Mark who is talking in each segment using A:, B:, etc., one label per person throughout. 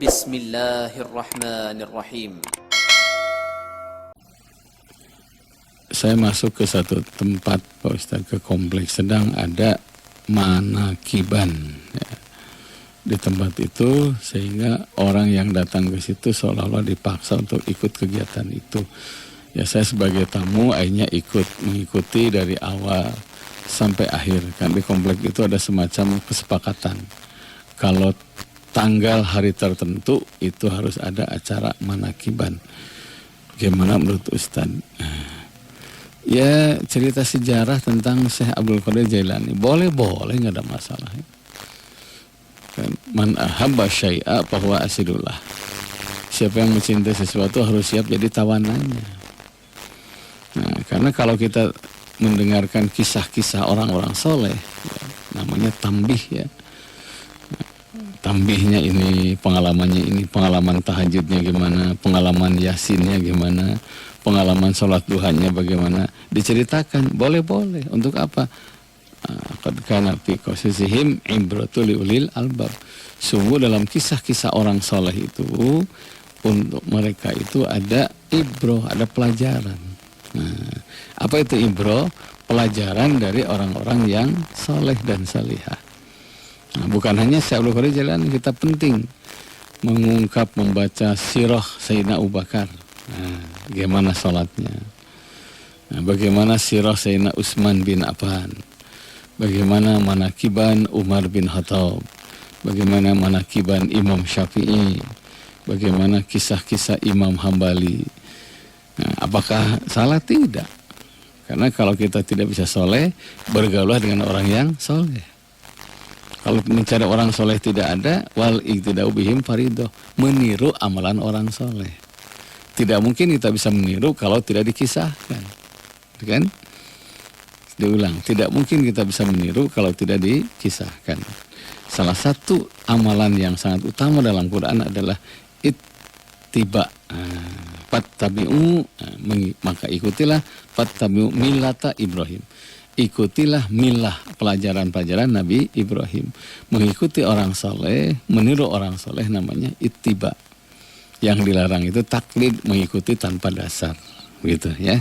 A: Bismillahirrahmanirrahim.
B: Saya masuk ke satu tempat, Pak Ustadz, ke kompleks, sedang ada manakiban ya, di tempat itu, sehingga orang yang datang ke situ seolah-olah dipaksa untuk ikut kegiatan itu. Ya, saya sebagai tamu akhirnya ikut mengikuti dari awal sampai akhir. Kan di kompleks itu ada semacam kesepakatan. Kalau tanggal hari tertentu itu harus ada acara manakiban. Gimana menurut Ustadz? Ya, cerita sejarah tentang Syekh Abdul Qadir Jailani boleh nggak ada masalah. Man ahabba syai'a fahuwa asidullah. Siapa yang mencintai sesuatu harus siap jadi tawanannya. Nah, karena kalau kita mendengarkan kisah-kisah orang-orang soleh, ya, namanya tambih ya. Tambihnya ini, pengalamannya ini, pengalaman tahajudnya gimana, pengalaman yasinnya gimana, pengalaman sholat duhanya bagaimana, diceritakan, boleh. Untuk apa? Qad kana fi qasasihim ibratul liulil albab. Sungguh dalam kisah-kisah orang soleh itu, untuk mereka itu ada ibroh, ada pelajaran. Nah, apa itu ibroh? Pelajaran dari orang-orang yang soleh dan salihah. Nah, bukan hanya Syekh Abdul Qadir Jailani, kita penting mengungkap, membaca sirah Sayyidina Abu Bakar. Nah, bagaimana sholatnya? Nah, bagaimana sirah Sayyidina Utsman bin Affan? Bagaimana manakiban Umar bin Khattab? Bagaimana manakiban Imam Syafi'i? Bagaimana kisah-kisah Imam Hambali? Nah, apakah salah? Tidak. Karena kalau kita tidak bisa soleh, bergaulah dengan orang yang soleh. Kalau mencari orang soleh tidak ada, wal iktidau bihim faridoh, meniru amalan orang soleh. Tidak mungkin kita bisa meniru kalau tidak dikisahkan, kan? Diulang, tidak mungkin kita bisa meniru kalau tidak dikisahkan. Salah satu amalan yang sangat utama dalam Quran adalah ittiba. Fattabi'u, maka ikutilah fattabi'u millata Ibrahim. Ikutilah milah, pelajaran-pelajaran Nabi Ibrahim. Mengikuti orang soleh, meniru orang soleh namanya ittiba. Yang dilarang itu taklid, mengikuti tanpa dasar, gitu ya.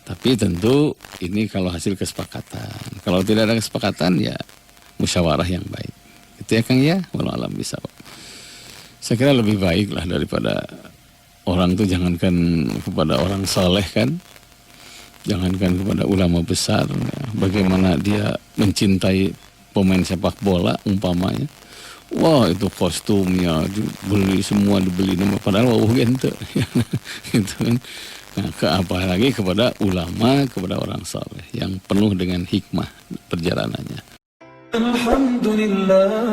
B: Tapi tentu ini kalau hasil kesepakatan. Kalau tidak ada kesepakatan ya musyawarah yang baik. Itu ya Kang ya, walau alam bisa. Saya kira lebih baik lah daripada orang itu, jangankan kepada orang soleh kan, jangankan kepada ulama besar, ya, bagaimana dia mencintai pemain sepak bola umpamanya. Wah, itu kostumnya dibeli semua, dibeli nama, padahal wah gitu. Gitu kan. Nah, apalagi kepada ulama, kepada orang saleh yang penuh dengan hikmah perjalanannya.
C: Alhamdulillah.